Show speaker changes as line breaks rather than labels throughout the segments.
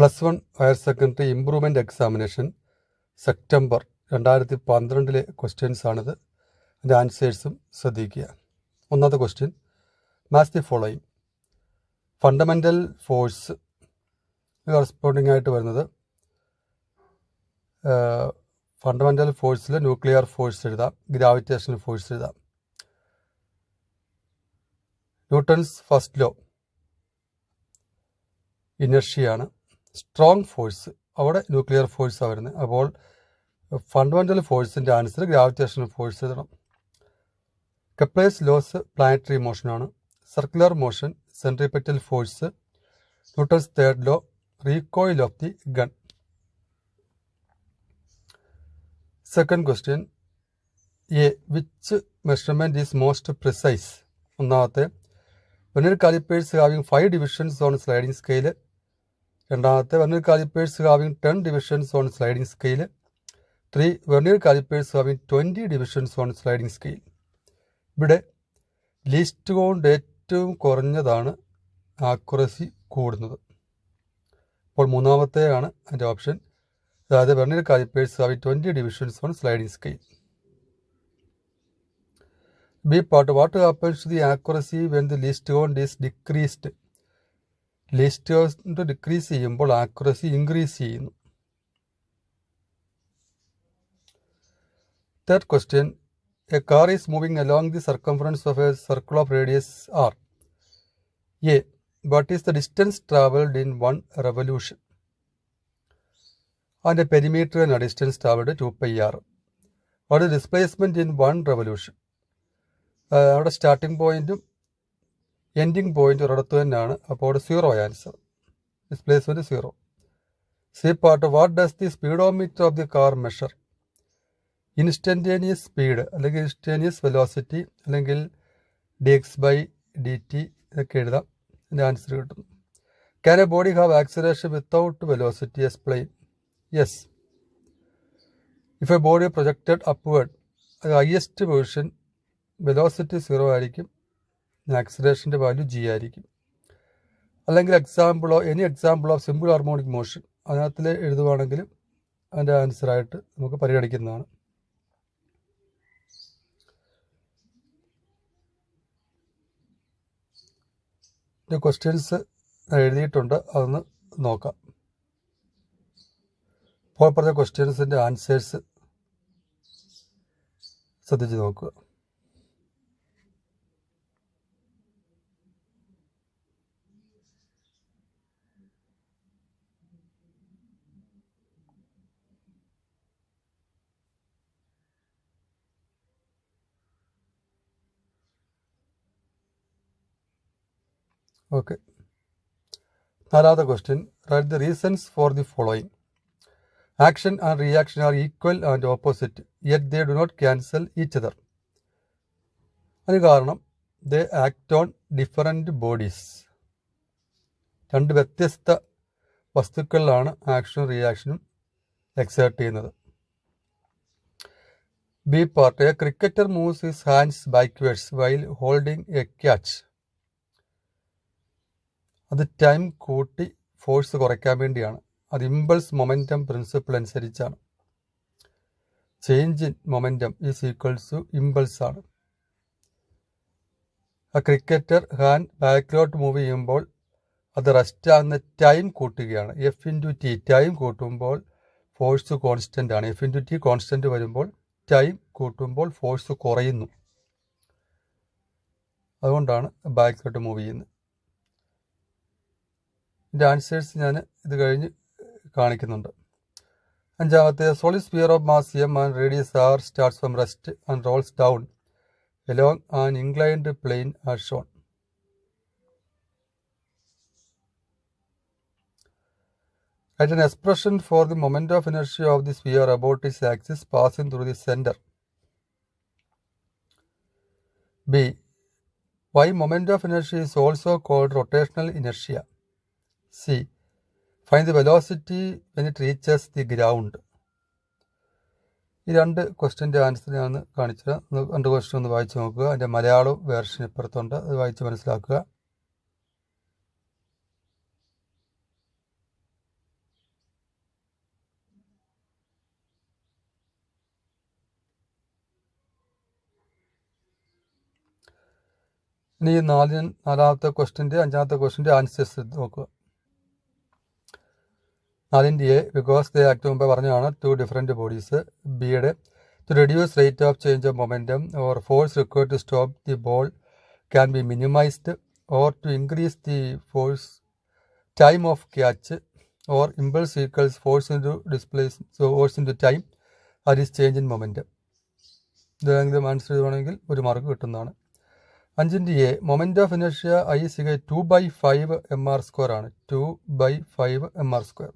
+1 higher secondary improvement examination September 2012 questions ആണിത്. അതിൻ്റെ ആൻസേഴ്സും ശ്രദ്ധിക്കുക. ഒന്നാമത്തെ question, match the following. Fundamental force corresponding ആയിട്ട് വരുന്നത് ഫണ്ടമെൻ്റൽ ഫോഴ്സിൽ ന്യൂക്ലിയർ ഫോഴ്സ് എഴുതാം, ഗ്രാവിറ്റേഷണൽ ഫോഴ്സ് എഴുതാം. ന്യൂട്ടൺസ് ഫസ്റ്റ് ലോ ഇനർഷ്യയാണ്. സ്ട്രോങ് ഫോഴ്സ് അവിടെ ന്യൂക്ലിയർ ഫോഴ്സാണ് വരുന്നത്. അപ്പോൾ ഫണ്ടമെൻ്റൽ ഫോഴ്സിൻ്റെ ആൻസർ ഗ്രാവിറ്റേഷണൽ ഫോഴ്സ് എഴുതണം. കെപ്ലേഴ്സ് ലോസ് പ്ലാനറ്ററി മോഷനാണ്. Circular motion, centripetal force, Newton's third law, recoil of the gun. Second question, which measurement is most precise. ഒന്നാമത്തെ, vernier callipers having 5 divisions on sliding scale. രണ്ടാമത്തെ, vernier callipers having 10 divisions on sliding scale. 3, vernier callipers having 20 divisions on sliding scale. ഇവിടെ least count ഏറ്റവും കുറഞ്ഞതാണ് accuracy കൂടുന്നത്. അപ്പോൾ മൂന്നാമത്തെയാണ് അതിൻ്റെ option, അതായത് vernier callipers having 20 divisions on sliding scale. B part, what happens to the accuracy when the least count is decreased. Least count decrease ചെയ്യുമ്പോൾ accuracy increase ചെയ്യുന്നു. Third question, a car is moving along the circumference of a circle of radius R. A, what is the distance travelled in 1 revolution. അതിൻ്റെ perimeter എന്ന distance travelled 2πr. What is displacement in 1 revolution. അവിടെ starting പോയിൻറ്റും ending പോയിൻറ്റും ഒരിടത്ത് തന്നെയാണ്. അപ്പോൾ അവിടെ 0 answer, displacement 0. C part, what does the speedometer of the car measure. Instantaneous speed അല്ലെങ്കിൽ ഇൻസ്റ്റൻറ്റേനിയസ് വെലോസിറ്റി അല്ലെങ്കിൽ dx/dt ഇതൊക്കെ എഴുതാം. ഇതിൻ്റെ ആൻസർ കിട്ടുന്നു. Can a body have acceleration without velocity. Explain. Yes. If a body projected upward, highest position velocity 0 ആയിരിക്കും, ആക്സിലറേഷൻ്റെ value g ആയിരിക്കും. അല്ലെങ്കിൽ any example of simple harmonic motion അതിനകത്തിൽ എഴുതുവാണെങ്കിലും അതിൻ്റെ ആൻസറായിട്ട് നമുക്ക് പരിഗണിക്കുന്നതാണ്. ക്വസ്റ്റ്യൻസ് എഴുതിയിട്ടുണ്ട്, അതൊന്ന് നോക്കാം. ഇപ്പോൾ പറഞ്ഞ ക്വസ്റ്റ്യൻസിൻ്റെ ആൻസേഴ്സ് ശ്രദ്ധിച്ച് നോക്കുക. ഓക്കെ. നാലാമത്തെ question, write the reasons for the following. Action and reaction are equal and opposite yet they do not cancel each other. അതിന് കാരണം, they act on different bodies. രണ്ട് വ്യത്യസ്ത വസ്തുക്കളിലാണ് ആക്ഷനും റിയാക്ഷനും എക്സേർട്ട് ചെയ്യുന്നത്. B part, a cricketer moves his hands backwards while holding a catch. അത് ടൈം കൂട്ടി ഫോഴ്സ് കുറയ്ക്കാൻ വേണ്ടിയാണ്. അത് ഇമ്പൾസ് മൊമെൻറ്റം പ്രിൻസിപ്പിൾ അനുസരിച്ചാണ്. Change in momentum is equals to impulse ആണ്. ആ ക്രിക്കറ്റർ ഹാൻഡ് ബാക്കിലോട്ട് മൂവ് ചെയ്യുമ്പോൾ അത് റെസ്റ്റ് ആകുന്ന ടൈം കൂട്ടുകയാണ്. F/t ടൈം കൂട്ടുമ്പോൾ ഫോഴ്സ് കോൺസ്റ്റൻ്റ് ആണ്. F/t കോൺസ്റ്റൻ്റ് വരുമ്പോൾ ടൈം കൂട്ടുമ്പോൾ ഫോഴ്സ് കുറയുന്നു. അതുകൊണ്ടാണ് ബാക്കിലോട്ട് മൂവ് ചെയ്യുന്നത്. ഇതിൻ്റെ ആൻസേഴ്സ് ഞാൻ ഇത് കഴിഞ്ഞ് കാണിക്കുന്നുണ്ട്. അഞ്ചാമത്തെ, solid sphere of mass m and radius r starts from rest and rolls down along an inclined plane as shown. Write an expression for the moment of inertia of the sphere about its axis passing through the center. B, why moment of inertia is also called rotational inertia. C, find the velocity when it reaches the ground. ഈ രണ്ട് ക്വസ്റ്റ്യൻ്റെ answer ഞാൻ കാണിച്ചത്. രണ്ട് question ഒന്ന് വായിച്ച് നോക്കുക. അതിൻ്റെ Malayalam version ഇപ്പുറത്തുണ്ട്, അത് വായിച്ച് മനസ്സിലാക്കുക. ഇനി നാലാമത്തെ ക്വസ്റ്റിൻ്റെ അഞ്ചാമത്തെ ക്വസ്റ്റിൻ്റെ ആൻസേഴ്സ് നോക്കുക. 4 എ ബിക്കോസ് ദേ ആക്ട് മുമ്പ് പറഞ്ഞതാണ് ടു ഡിഫറെൻറ്റ് ബോഡീസ്. ബിയുടെ to reduce rate of change of momentum or force required to stop the ball can be minimised or to increase the force time of catch or impulse equals force into force into time that is change in momentum. ഇതെങ്കിലും answer ചെയ്യുവാണെങ്കിൽ ഒരു mark കിട്ടുന്നതാണ്. 5 A moment of inertia I സിക 2/5 mr² ആണ്. 2/5 mr².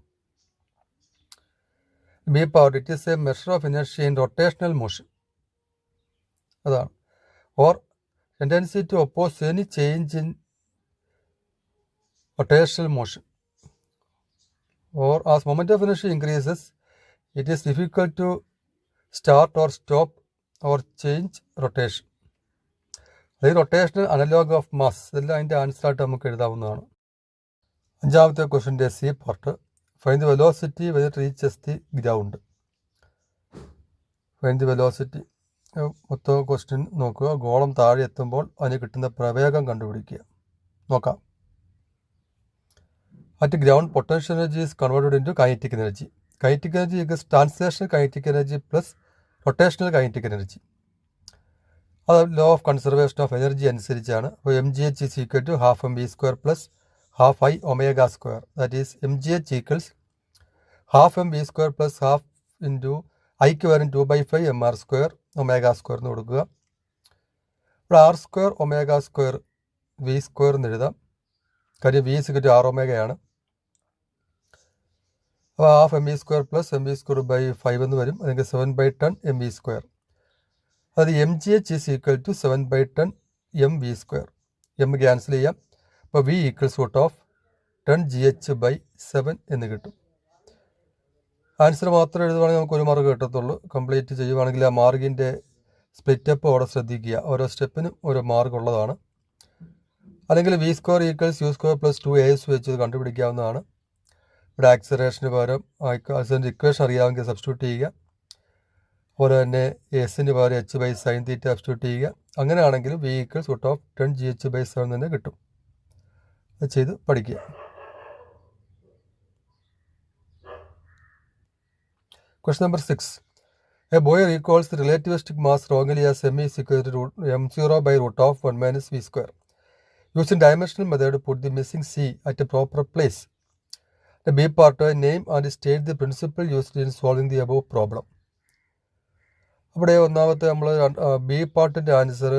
B power it is a measure of inertia in rotational motion. അതാണ്. Or tendency to oppose any change in rotational motion. Or as moment of inertia increases it is difficult to start or stop or change rotation. അതായത് rotational analogue of mass. ഇതെല്ലാം അതിൻ്റെ ആൻസറായിട്ട് നമുക്ക് എഴുതാവുന്നതാണ്. 5ാമത്തെ ക്വസ്റ്റിൻ്റെ C part. Find the velocity when it reaches the ground. Find the velocity. മൊത്തം question നോക്കുക. ഗോളം താഴെ എത്തുമ്പോൾ അതിന് കിട്ടുന്ന പ്രവേഗം കണ്ടുപിടിക്കുക. നോക്കാം. At ground potential energy is converted into kinetic energy. Kinetic energy equals translational kinetic energy plus rotational kinetic energy. അത് law of conservation of energy അനുസരിച്ചാണ്. അപ്പോൾ mgh is equal to ½ mv² plus ½ I ω². That is mgh equals ½ mv² plus ½ into ഐക്ക് വരും 2/5 mr² ω² എന്ന് കൊടുക്കുക. ഇവിടെ r² ω² v² എന്ന് എഴുതാം. കാര്യം v = r ω ആണ്. അപ്പോൾ ½ mv² പ്ലസ് mv²/5 എന്ന് വരും. അല്ലെങ്കിൽ 7/10 mv². അത് mgh is equal to 7/10 mv². m cancel ചെയ്യാം. അപ്പോൾ v ഈക്വൽസ് √10gh/7 എന്ന് കിട്ടും. ആൻസർ മാത്രം എഴുതുവാണെങ്കിൽ നമുക്ക് ഒരു മാർക്ക് കിട്ടത്തുള്ളൂ. കംപ്ലീറ്റ് ചെയ്യുവാണെങ്കിൽ ആ മാർക്കിൻ്റെ സ്പ്ലിറ്റപ്പ് അവിടെ ശ്രദ്ധിക്കുക. ഓരോ സ്റ്റെപ്പിനും ഓരോ മാർക്ക് ഉള്ളതാണ്. അല്ലെങ്കിൽ v² equals u² plus 2as വെച്ച് കണ്ടുപിടിക്കാവുന്നതാണ്. ഇവിടെ ആക്സലറേഷന് പകരം അതിൻ്റെ ഇക്വേഷൻ അറിയാമെങ്കിൽ സബ്സ്റ്റിറ്റ്യൂട്ട് ചെയ്യുക. അതുപോലെ തന്നെ എസിന് പകരം h/sin θ സബ്സ്റ്റിറ്റ്യൂട്ട് ചെയ്യുക. അങ്ങനെയാണെങ്കിലും v ഈക്വൽസ് √10gh/7 തന്നെ കിട്ടും. അത് ചെയ്ത് പഠിക്കുക. Question number 6. A boy recalls the relativistic mass wrongly as m is equal to m0/√1 minus v². Using dimensional method, put the missing c at a proper place. The B part, name and state the principle used in solving the above problem. അവിടെ ഒന്നാമത്തെ നമ്മൾ B പാർട്ടിൻ്റെ answer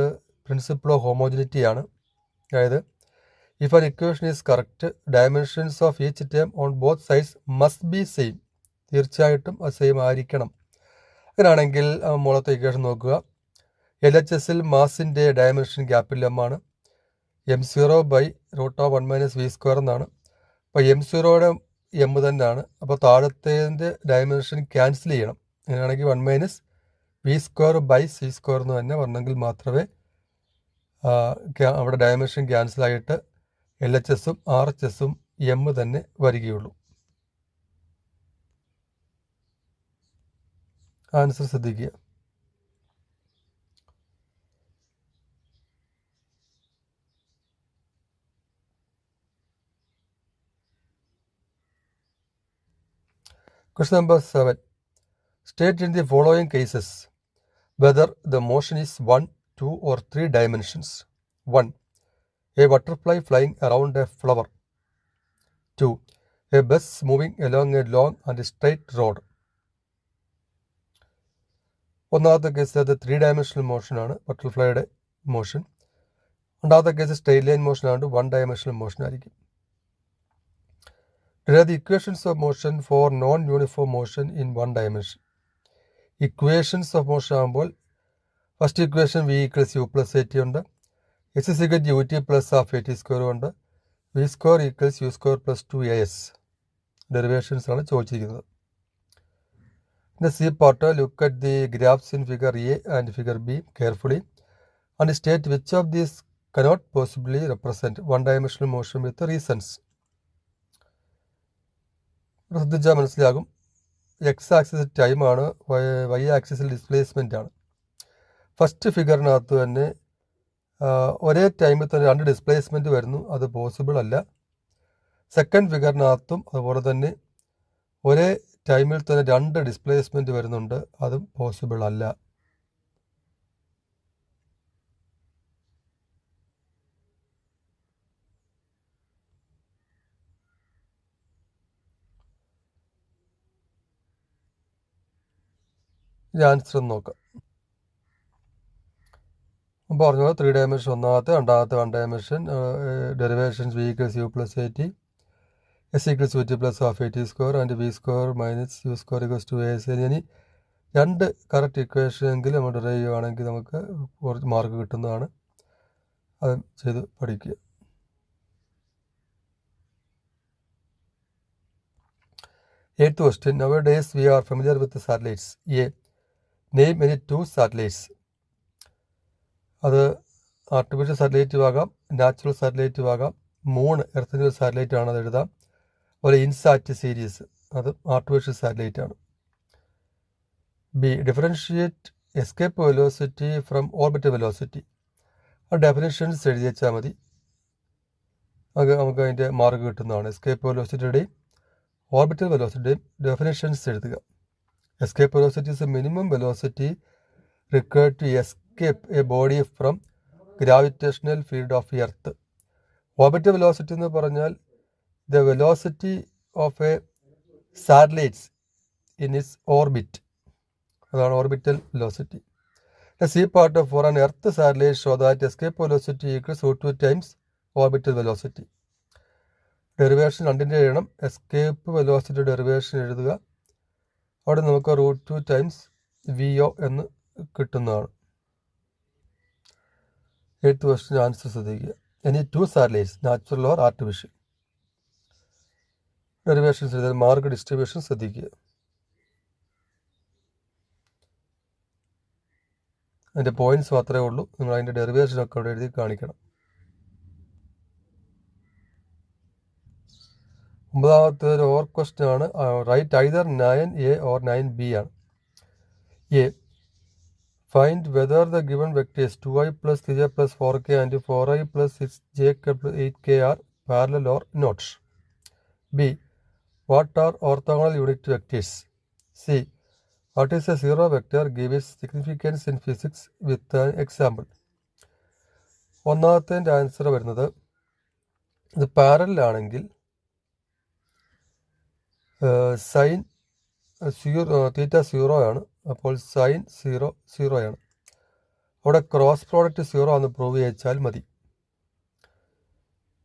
principle of homogeneity ആണ്. അതായത് if an equation is correct dimensions of each term on both sides must be same. തീർച്ചയായിട്ടും അത് same ആയിരിക്കണം. അങ്ങനെയാണെങ്കിൽ മുകളത്തെ ഇക്വേഷൻ നോക്കുക. LHSൽ മാസിൻ്റെ ഡയമെൻഷൻ ക്യാപിറ്റൽ M ആണ്. m0/√1 മൈനസ് v² എന്നാണ്. അപ്പോൾ m0യുടെ m തന്നെയാണ്. അപ്പോൾ താഴത്തേതിൻ്റെ ഡയമെൻഷൻ ക്യാൻസൽ ചെയ്യണം. അങ്ങനെയാണെങ്കിൽ 1 മൈനസ് v²/c² എന്ന് തന്നെ പറഞ്ഞെങ്കിൽ മാത്രമേ അവിടെ ഡയമെൻഷൻ ക്യാൻസലായിട്ട് LHSും RHSും m തന്നെ വരികയുള്ളൂ. ആൻസർ ശ്രദ്ധിക്കുക. Question number 7. State in the following cases whether the motion is 1, 2 or 3 dimensions. 1. A butterfly flying around a flower. 2. A bus moving along a long and straight road. ഒന്നാമത്തെ case അത് 3-dimensional motion ആണ്, ബട്ടർഫ്ലൈയുടെ motion. രണ്ടാമത്തെ case straight line motion ആണ്, 1-dimensional motion ആയിരിക്കും. Derive the equations of motion for non-uniform motion in 1 dimension. Equations of motion ആകുമ്പോൾ first equation v equals u plus at ഉണ്ട്. s is equal to ut plus ½ at² ഉണ്ട്. v² equals u² plus 2as. Derivations ആണ് ചോദിച്ചിരിക്കുന്നത്. In the C part, look at the graphs in figure A and figure B carefully and state which of these cannot possibly represent 1-dimensional motion with the reasons. ശ്രദ്ധിച്ചാൽ മനസ്സിലാകും. X axis ടൈമാണ്, Y ആക്സിസിൽ displacement ആണ്. First ഫിഗറിനകത്ത് തന്നെ ഒരേ ടൈമിൽ തന്നെ 2 displacement വരുന്നു, അത് പോസിബിൾ അല്ല. സെക്കൻഡ് ഫിഗറിനകത്തും അതുപോലെ തന്നെ ഒരേ ടൈമിൽ തന്നെ 2 ഡിസ്പ്ലേസ്മെൻറ്റ് വരുന്നുണ്ട്, അതും പോസിബിൾ അല്ല. ഇനി ആൻസർ ഒന്ന് നോക്കാം. പറഞ്ഞത് 3 ഡയമെൻഷൻ ഒന്നാമത്തെ, രണ്ടാമത്തെ 1 dimension derivations v equals u plus at, s equals ut plus half at square and v square minus u square equals 2as. ഇനി 2 കറക്റ്റ് ഇക്വേഷൻ എങ്കിലും നമ്മൾ ഡെറൈവ് ചെയ്യുകയാണെങ്കിൽ നമുക്ക് കുറച്ച് മാർക്ക് കിട്ടുന്നതാണ്. അത് ചെയ്ത് പഠിക്കുക. Eighth question. Nowadays we are familiar with the satellites. A. Name any 2 satellites. അത് ആർട്ടിഫിഷ്യൽ സാറ്റലൈറ്റും ആകാം, നാച്ചുറൽ സാറ്റലൈറ്റും ആകാം. 3 എർത്തിൻ്റെ ഒരു സാറ്റലൈറ്റ് ആണ്, അത് എഴുതാം. അതുപോലെ ഇൻസാറ്റ് സീരീസ്, അത് ആർട്ടിഫിഷ്യൽ സാറ്റലൈറ്റ് ആണ്. ബി. Differentiate escape velocity from orbital velocity. ആ ഡെഫിനേഷൻസ് എഴുതി വെച്ചാൽ മതി, അത് നമുക്ക് അതിൻ്റെ മാർക്ക് കിട്ടുന്നതാണ്. എസ്കേപ്പ് വെലോസിറ്റിയുടെയും ഓർബിറ്റൽ വെലോസിറ്റിയുടെയും ഡെഫിനേഷൻസ് എഴുതുക. Escape velocity is a minimum velocity required to escape a body from gravitational field of earth. Orbital velocity എന്ന് പറഞ്ഞാൽ the velocity of a satellite in its orbit, അതാണ് orbital velocity. The C part of for an earth satellite show that escape velocity equals √2 times orbital velocity. Derivation 2ൻ്റെ എഴുതണം. Escape velocity derivation എഴുതുക. അവിടെ നമുക്ക് √2 times VO എന്ന് കിട്ടുന്നതാണ്. 8th question answer ശ്രദ്ധിക്കുക. Any 2 satellites, natural or artificial. Derivations എഴുതാൻ mark distribution ശ്രദ്ധിക്കുക. അതിൻ്റെ പോയിന്റ്സ് മാത്രമേ ഉള്ളൂ, നിങ്ങൾ അതിൻ്റെ ഡെറിവേഷനൊക്കെ അവിടെ എഴുതി കാണിക്കണം. 9ാമത്തെ ഒരു ഓർ ക്വസ്റ്റ്യൻ ആണ്. Write either 9A or 9B ആണ്. A. Find whether the given vectors 2i plus 3j plus 4k and 4i plus 6j plus 8k are parallel or not. B. What are orthogonal unit vectors? C. What is a zero vector? Give its significance in physics with an example. ഒന്നാമത്തെ answer വരുന്നത്, ഇത് parallel ആണെങ്കിൽ sine theta 0 ആണ്, അപ്പോൾ sign 0 ആണ്. അവിടെ cross product 0 ആണെന്ന് prove ചെയ്യിച്ചാൽ മതി.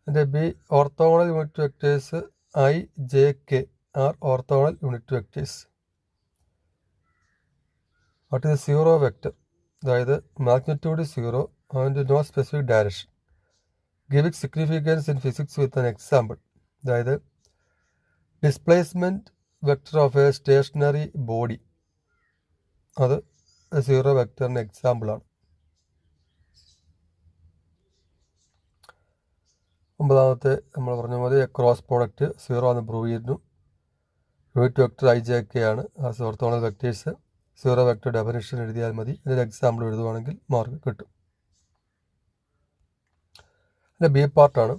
എൻ്റെ B. Orthogonal unit vectors i, j, k are orthogonal unit vectors. What is zero vector? അതായത് magnitude 0 and no specific direction. Give it significance in physics with an example. അതായത് displacement vector of a stationary body, അത് 0 വെക്ടറിന് എക്സാമ്പിളാണ്. 9ാമത്തെ നമ്മൾ പറഞ്ഞ പോലെ cross product 0 ആണെന്ന് prove ചെയ്യുന്നു. Unit vector i, j, k ആണ് ഓർത്തോഗണൽ വെക്ടേഴ്സ്. 0 വെക്ടർ ഡെഫിനിഷൻ എഴുതിയാൽ മതി. ഇതിൻ്റെ എക്സാമ്പിൾ എഴുതുവാണെങ്കിൽ മാർക്ക് കിട്ടും. അതിൻ്റെ ബി പാർട്ടാണ്.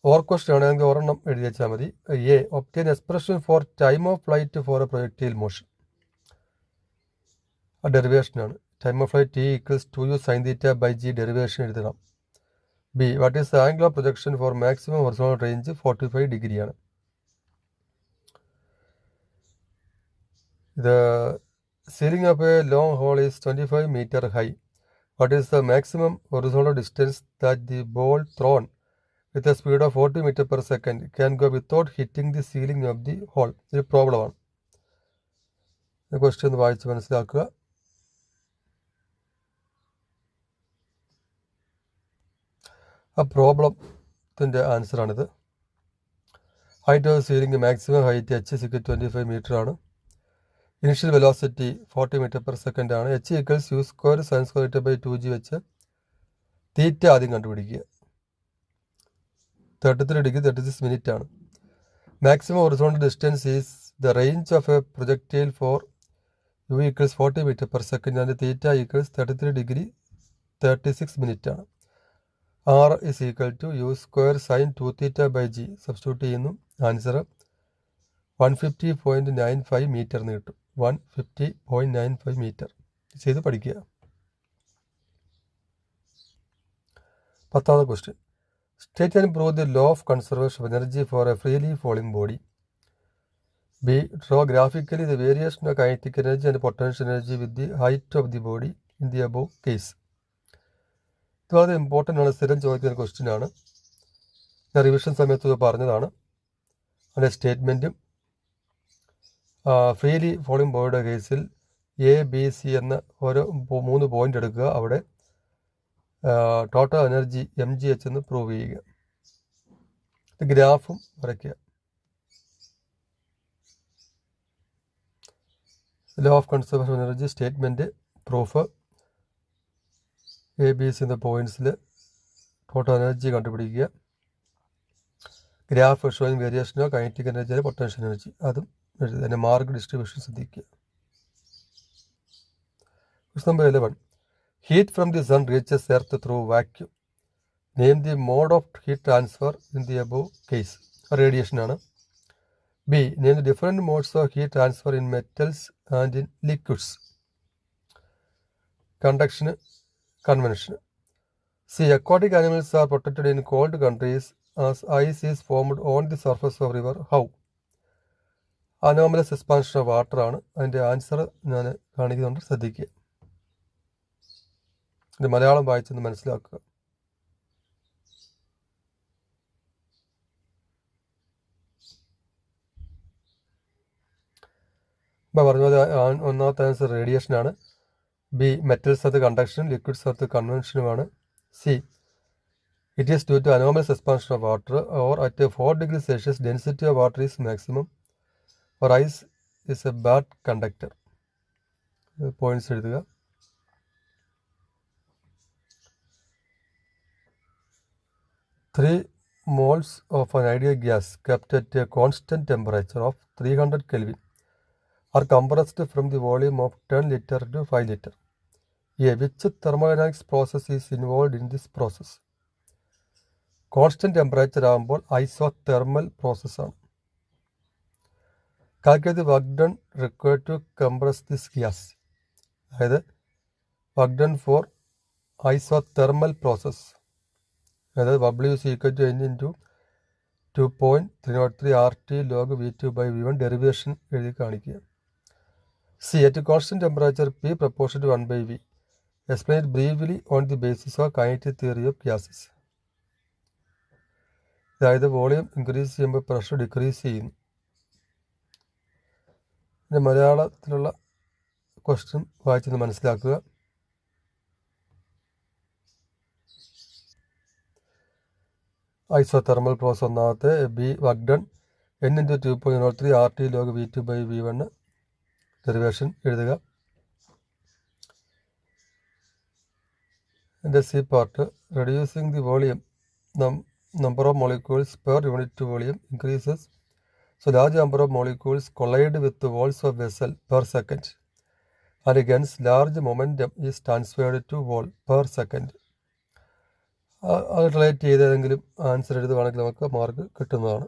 ഓർ ക്വസ്റ്റ്യൻ ആണെങ്കിൽ ഒരെണ്ണം എഴുതി വെച്ചാൽ മതി. A. Obtain expression for time of flight for a projectile motion. ആ ഡെറിവേഷനാണ്. Time of flight T equals 2u sin theta by g derivation എഴുതണം. B. What is the angle of projection for maximum horizontal range 45 ഡിഗ്രിയാണ്. ഇത് ceiling of a long hall is 25 meter high. What is the maximum horizontal distance that the ball thrown with a speed of 40 meter per second can go without hitting the ceiling of the hole. ഇത് പ്രോബ്ലമാണ്. Question ഒന്ന് വായിച്ച് മനസ്സിലാക്കുക. ആ പ്രോബ്ലത്തിൻ്റെ ആൻസറാണിത്. Height of ceiling maximum height h = 25 meter ആണ്. Initial velocity 40 meter per second ആണ്. h = u square sin square theta by 2g വെച്ച് തീറ്റ ആദ്യം കണ്ടുപിടിക്കുക. 33 degree 36 minutes ആണ്. Maximum horizontal distance is the range of a projectile for u = 40 meter per second and theta = 33 degree 36 minute ആണ്. R is equal to u square sin 2 theta by g. Substitute ചെയ്യുന്നു. Answer 150.95 metre എന്ന് കിട്ടും. 150.95 metre ചെയ്ത് പഠിക്കുക. 10th question. State and prove the law of conservation of energy for a freely falling body. B. Draw graphically the variation of kinetic energy and potential energy with the height of the body in the above case. ഇത് വളരെ important ആണ്, സ്ഥിരം ചോദിക്കുന്ന question ആണ്. ഞാൻ revision സമയത്ത് ഇത് പറഞ്ഞതാണ്. അതിൻ്റെ സ്റ്റേറ്റ്മെൻറ്റും ഫ്രീലി ഫോളിംഗ് ബോഡിയുടെ കേസിൽ ABC എന്ന ഓരോ 3 പോയിന്റ് എടുക്കുക. അവിടെ ടോട്ടൽ എനർജി mgh എന്ന് പ്രൂവ് ചെയ്യുക. ഗ്രാഫും വരയ്ക്കുക. Law of conservation of energy statement proof ABC എന്ന പോയിന്റ്സിൽ ടോട്ടൽ എനർജി കണ്ടുപിടിക്കുക. ഗ്രാഫ് ഷോയിങ് വേരിയേഷനോ കൈനറ്റിക് എനർജി പൊട്ടൻഷ്യൽ എനർജി അതും എഴുതുക. അതിൻ്റെ മാർക്ക് ഡിസ്ട്രിബ്യൂഷൻ ശ്രദ്ധിക്കുക. Question number 11. Heat from the sun reaches earth through vacuum. Name the mode of heat transfer in the above case. Radiation ആണ്. B. Name the different modes of heat transfer in metals and in liquids. Conduction, convention. C. Aquatic animals are protected in cold countries as ice is formed on the surface of river. How? Anomalous expansion of water ആണ്. അതിൻ്റെ answer ഞാൻ കാണിക്കുന്നുണ്ട്, ശ്രദ്ധിക്കുക. ഇത് മലയാളം വായിച്ചൊന്ന് മനസ്സിലാക്കുക. ഇപ്പോൾ പറഞ്ഞത് ഒന്നാമത്തെ ആൻസർ റേഡിയേഷനാണ്. B. മെറ്റൽസ് അത് കണ്ടക്ഷനും ലിക്വിഡ്സ് അത് കൺവെൻഷനുമാണ്. C. It is due to anomalous expansion of water or at 4 degrees Celsius density of water is maximum or ice is a bad conductor. Points എഴുതുക. Three moles of an ideal gas kept at a constant temperature of 300 Kelvin are compressed from the volume of 10 liter to 5 liter. Which thermodynamics process is involved in this process? Constant temperature ആകുമ്പോൾ isothermal പ്രോസസ്സാണ്. Calculate the work done required to compress this gas. അതായത് work done for isothermal process. അതായത് W is equal to N into 2.303 RT log V2 by V1 derivation എഴുതി കാണിക്കുക. C. At constant temperature P proportional to 1 by V. Explain it briefly on the basis of kinetic theory of gases. അതായത് volume increase ചെയ്യുമ്പോൾ pressure decrease ചെയ്യുന്നു. പിന്നെ മലയാളത്തിലുള്ള question വായിച്ചൊന്ന് മനസ്സിലാക്കുക. Isothermal process ഒന്നാമത്തെ. B. Work done N into 2.03 RT log V2 by V1 derivation എഴുതുക. എൻ്റെ C part reducing the volume number of molecules per unit volume increases, so large number of molecules collide with the walls of vessel per second, and hence large momentum is transferred to wall per second. അത് relate ചെയ്തെങ്കിലും answer എഴുതുകയാണെങ്കിൽ നമുക്ക് mark കിട്ടുന്നതാണ്.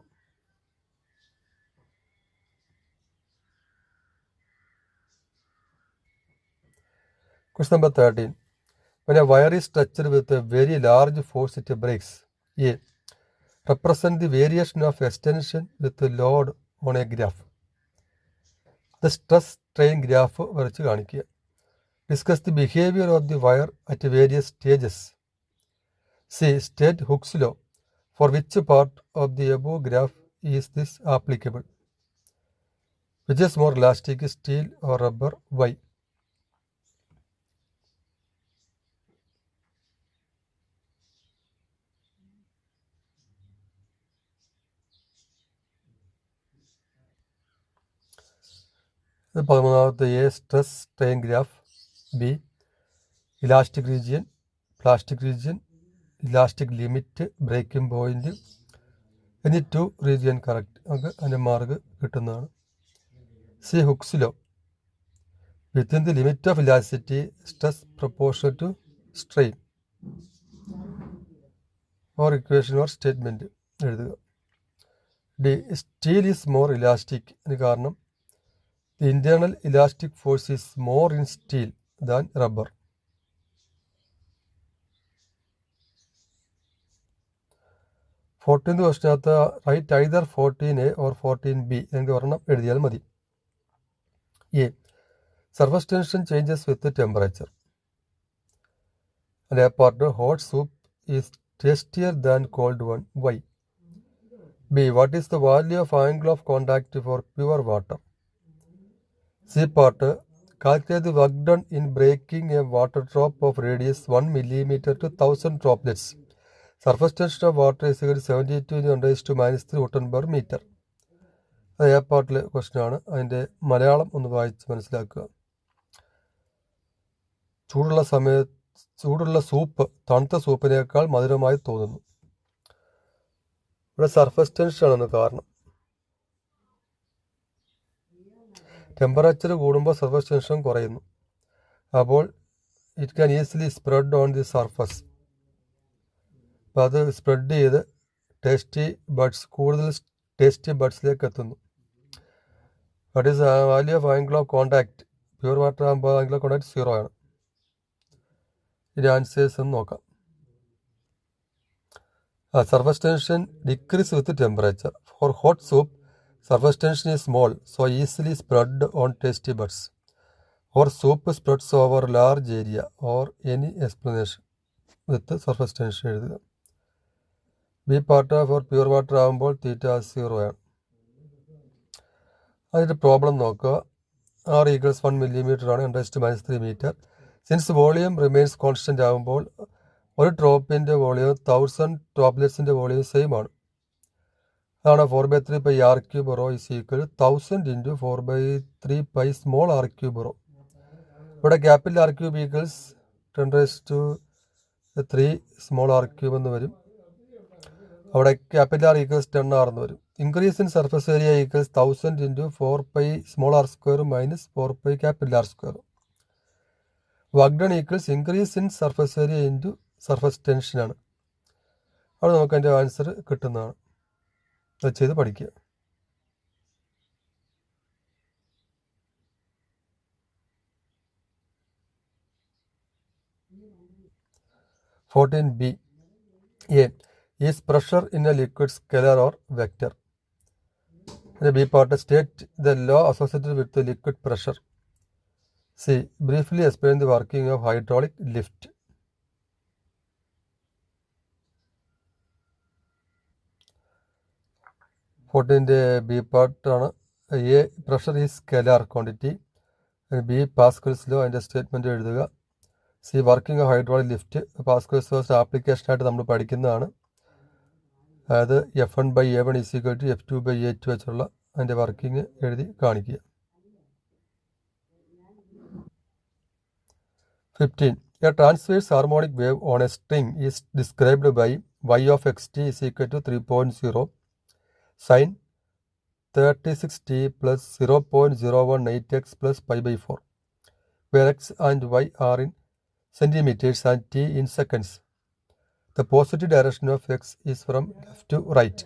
Question number 13. When a wire is touched with a very large force, it breaks. A. Represent the variation of extension with the load on a graph. The stress strain graph വരച്ച് കാണിക്കുക. Discuss the behavior of the wire at various stages. C. State Hooke's law. For which part of the above graph is this applicable? Which is more elastic, steel or rubber? Why? പതിമൂന്നാമത്തെ A. Stress strain graph. B. Elastic region, plastic region, elastic limit, breaking point എന്നീ 2 region correct. നമുക്ക് അതിൻ്റെ mark കിട്ടുന്നതാണ്. C. Hooke's law. Within the limit of elasticity, stress proportional to strain or equation or statement എഴുതുക. D steel is more elastic. അതിന് കാരണം the internal elastic force is more in steel than rubber. 14th ക്വസ്റ്റിനകത്ത് write either 14A or 14B എങ്കിൽ ഒരെണ്ണം എഴുതിയാൽ മതി. A surface tension changes with temperature. And A part hot soup is tastier than cold one. Why? B. What is the value of angle of contact for pure water? C part calculate the work done in breaking a water drop of radius 1 millimeter to 1000 droplets. Surface tension of water is equal to 72 × 10⁻³ Newton per meter. അത് A പാർട്ടിലെ question ആണ്. അതിൻ്റെ മലയാളം ഒന്ന് വായിച്ച് മനസ്സിലാക്കുക. ചൂടുള്ള soup തണുത്ത സൂപ്പിനേക്കാൾ മധുരമായി തോന്നുന്നു. ഇവിടെ സർഫസ് ടെൻഷനാണ് കാരണം. ടെമ്പറേച്ചർ കൂടുമ്പോൾ സർഫസ് ടെൻഷൻ കുറയുന്നു. അപ്പോൾ it can easily spread on the surface. അപ്പോൾ അത് സ്പ്രെഡ് ചെയ്ത് കൂടുതൽ ടേസ്റ്റി ബഡ്സിലേക്ക് എത്തുന്നു. What is value of angle of contact? Pure water ആകുമ്പോൾ ആംഗിൾ ഓഫ് കോണ്ടാക്ട് 0 ആണ്. ഇതിൻ്റെ ആൻസേഴ്സ് ഒന്ന് നോക്കാം. Surface tension decrease with temperature. For hot soup surface tension is small so easily spread on tasty buds. Or soup spreads over large area. Or any explanation with surface tension എഴുതുക. B part four pure water ആകുമ്പോൾ തീറ്റ 0 ആണ്. അതിൻ്റെ problem നോക്കുക. R = 1 millimeter ആണ്, 10⁻³ metre. Since volume remains constant ആകുമ്പോൾ ഒരു ഡ്രോപ്പിൻ്റെ volume 1000 ഡ്രോപ്ലെറ്റ്സിൻ്റെ വോളിയം സെയിം ആണ്. അതാണ് 4/3 r³ ρ is equal to 1000 × 4/3 small r³ ρ. ഇവിടെ capital r³ equals 10⁻³ small r³ എന്ന് വരും. അവിടെ ക്യാപിറ്റൽ R equals 10R എന്ന് വരും. Increase in surface area equals 1000 × 4π small r² - 4π capital R². Work done equals increase in surface area into surface ടെൻഷനാണ്. അവിടെ നമുക്ക് അതിൻ്റെ ആൻസർ കിട്ടുന്നതാണ്. അത് ചെയ്ത് പഠിക്കുക. (14B) A. Is pressure in a liquid scalar or vector? And B part state the law associated with the liquid pressure. C. Briefly explain the working of hydraulic lift. B part A. Pressure is scalar quantity. And B. Pascal's law and statement എഴുതുക. C. Working of hydraulic lift. Pascal's law application ആയിട്ട് നമ്മൾ പഠിക്കുന്നതാണ്. അതായത് F1/A1 = F2/A2 വെച്ചുള്ള അതിൻ്റെ working എഴുതി കാണിക്കുക. 15. A transverse harmonic wave on a string is described by y of xt is equal to 3.0 sin 36t plus 0.018x plus pi/4, where x and y are in centimeters and t in seconds. The positive direction of x is from left to right.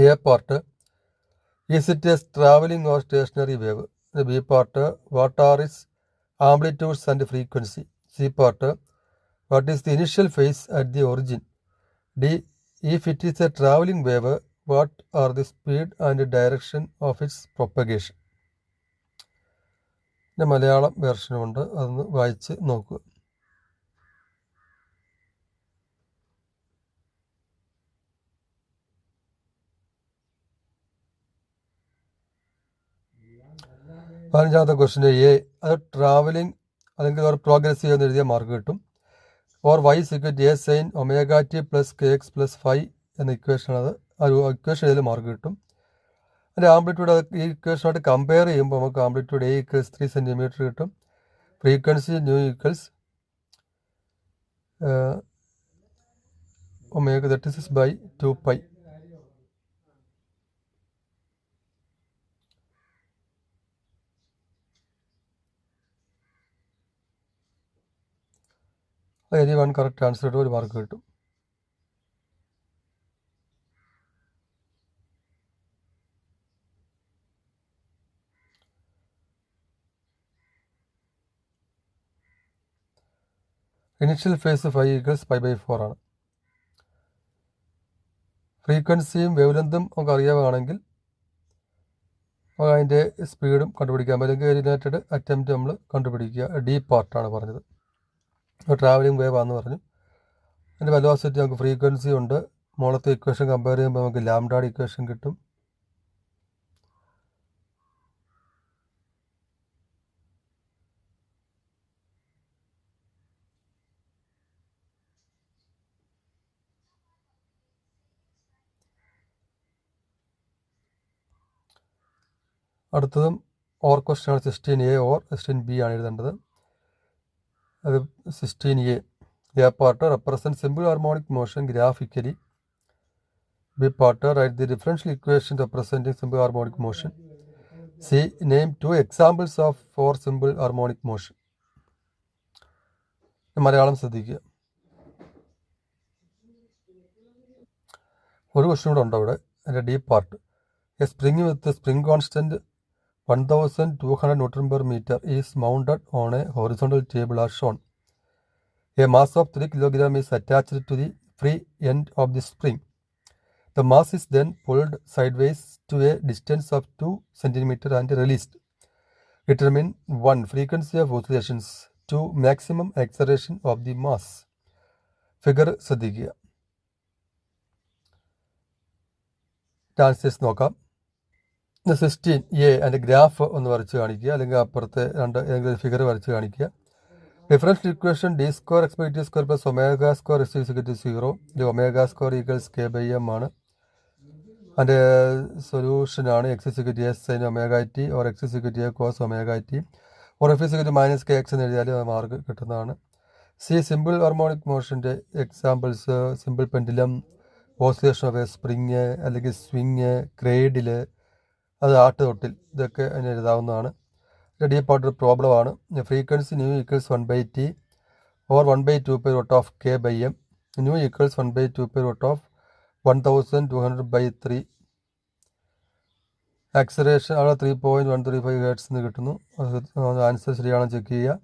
A part, is it a traveling or stationary wave? B part, what are its amplitudes and frequency? C part, what is the initial phase at the origin? D, if it is a traveling wave, what are the speed and direction of its propagation? Malayalam വേർഷനുണ്ട്, അതൊന്ന് വായിച്ച് നോക്കുക. പതിനഞ്ചാമത്തെ ക്വസ്റ്റിൻ്റെ A, അത് travelling അല്ലെങ്കിൽ ഒരു progressive എന്ന് എഴുതിയ mark കിട്ടും. Or y = A sin ωt plus kx plus phi എന്ന ഇക്വേഷനാണ്. ആ ഇക്വേഷൻ ഇതിൽ മാർക്ക് കിട്ടും. അതിൻ്റെ ആംപ്ലിറ്റ്യൂഡ് ഈ ഇക്വേഷനായിട്ട് കമ്പയർ ചെയ്യുമ്പോൾ നമുക്ക് ആംപ്ലിറ്റ്യൂഡ് A = 3 cm കിട്ടും. Frequency nu equals ω36/2π. Any one correct answer ഇട്ട് ഒരു മാർക്ക് കിട്ടും. ഇനിഷ്യൽ ഫേസ് 5 ഈക്വൽസ് π/4 ആണ്. ഫ്രീക്വൻസിയും വേവ് ലെങ്തും നമുക്ക് അറിയാവുകയാണെങ്കിൽ അതിൻ്റെ സ്പീഡും കണ്ടുപിടിക്കാം. അല്ലെങ്കിൽ റിലേറ്റഡ് അറ്റംപ്റ്റ് നമ്മൾ കണ്ടുപിടിക്കുക. ഡി പാർട്ടാണ് പറഞ്ഞത്. ട്രാവലിംഗ് വേവ് ആണെന്ന് പറഞ്ഞു. അതിൻ്റെ വെലോസിറ്റി നമുക്ക് ഫ്രീക്വൻസി ഉണ്ട്. മുകളത്തെ ഇക്വേഷൻ കമ്പയർ ചെയ്യുമ്പോൾ നമുക്ക് ലാംഡയുടെ ഇക്വേഷൻ കിട്ടും. അടുത്തതും ഓർ ക്വസ്റ്റ്യൻ ആണ്. 16A ഓർ 16B ആണ് എഴുതേണ്ടത്. അത് 16A A part represent simple harmonic motion graphically. B part write the differential equation representing simple harmonic motion. C name 2 examples of for simple harmonic motion. Malayalam ശ്രദ്ധിക്കുക. ഒരു question കൂടെ ഉണ്ട് അവിടെ. അതിൻ്റെ D part A spring with spring constant 1200 Nm is mounted on a horizontal table as shown. A mass of 3 kg is attached to the free end of the spring. The mass is then pulled sideways to a distance of 2 cm and released. Determine 1. Frequency of oscillations. 2. Maximum acceleration of the mass. Figure ശ്രദ്ധിക്കുക. Answers നോക്കാം. 16A അതിൻ്റെ graph ഒന്ന് വരച്ച് കാണിക്കുക, അല്ലെങ്കിൽ അപ്പുറത്തെ ഏതെങ്കിലും figure വരച്ച് കാണിക്കുക. Differential equation d² × t² + ω² = 0. ω² = k/m ആണ്. അതിൻ്റെ സൊല്യൂഷനാണ് x = a sin ωt or x = a cos ωt or f = -kx എന്ന് എഴുതിയാൽ മാർക്ക് കിട്ടുന്നതാണ്. സി സിമ്പിൾ ഹാർമോണിക് മോഷൻ്റെ examples simple pendulum, oscillation of a spring, അല്ലെങ്കിൽ സ്വിങ്, ക്രേഡിൽ, അത് ആട്ടുതൊട്ടിൽ, ഇതൊക്കെ അതിന് എഴുതാവുന്നതാണ്. ഡി പാർട്ട് പ്രോബ്ലം ആണ്. Frequency nu equals 1/t or 1/2π√of k/m. Nu equals 1/2π√of 1200/3. Acceleration അവിടെ 3.135 Hz എന്ന് കിട്ടുന്നു. ആൻസർ ശരിയാണെന്ന് ചെക്ക് ചെയ്യുക.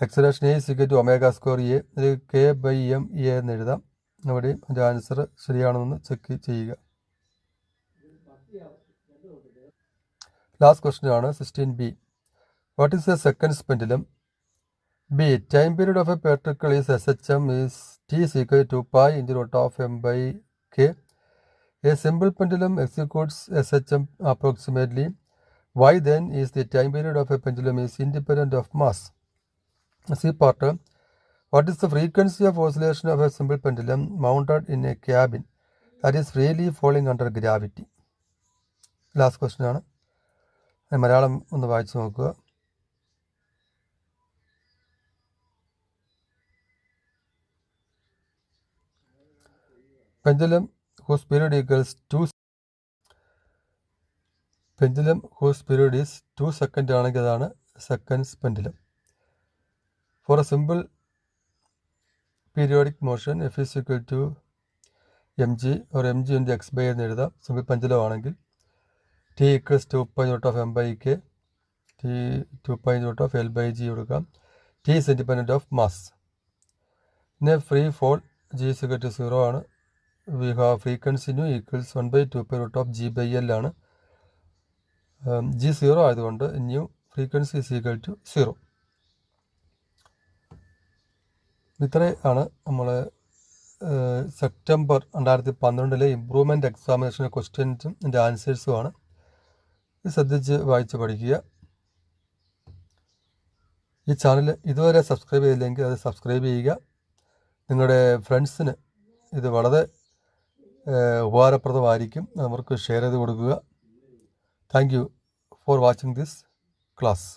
ആക്സലേഷൻ A = ω²a, അല്ലെങ്കിൽ k/m a എന്ന് എഴുതാം. അവിടെ അതിൻ്റെ ആൻസർ ശരിയാണെന്ന് ചെക്ക് ചെയ്യുക. ലാസ്റ്റ് ക്വസ്റ്റ്യൻ ആണ് 16B. What is A seconds pendulum? B time period of A particle is SHM is t = 2π × m/k. A simple pendulum executes SHM approximately. Why then is the time period of a pendulum is independent of mass? C part. What is the frequency of oscillation of a simple pendulum mounted in a cabin that is freely falling under gravity? Last question ആണ്. മലയാളം ഒന്ന് വായിച്ചു നോക്കുക. Pendulum whose period equals 2 pendulum whose period is 2 seconds ആണെങ്കിൽ അതാണ് seconds pendulum. For a simple periodic motion f is equal to mg or mg into x/a എന്ന് എഴുതാം. Simple pendulum ആണെങ്കിൽ t equals 2π m/k, t 2π L/g കൊടുക്കാം. t is independent of mass. പിന്നെ free fall g is equal to 0 ആണ്. we have frequency nu equals 1/2π√g/L ആണ്. g 0 ആയതുകൊണ്ട് new frequency is equal to 0. ഇത്രയാണ് നമ്മൾ സെപ്റ്റംബർ 2012 ഇംപ്രൂവ്മെൻറ്റ് എക്സാമിനേഷൻ ക്വസ്റ്റ്യൻസും അതിൻ്റെ ആൻസേഴ്സുമാണ്. ഇത് ശ്രദ്ധിച്ച് വായിച്ച് പഠിക്കുക. ഈ ചാനൽ ഇതുവരെ സബ്സ്ക്രൈബ് ചെയ്തില്ലെങ്കിൽ അത് സബ്സ്ക്രൈബ് ചെയ്യുക. നിങ്ങളുടെ ഫ്രണ്ട്സിന് ഇത് വളരെ ഉപകാരപ്രദമായിരിക്കും. അവർക്ക് ഷെയർ ചെയ്ത് കൊടുക്കുക. Thank you for watching this class.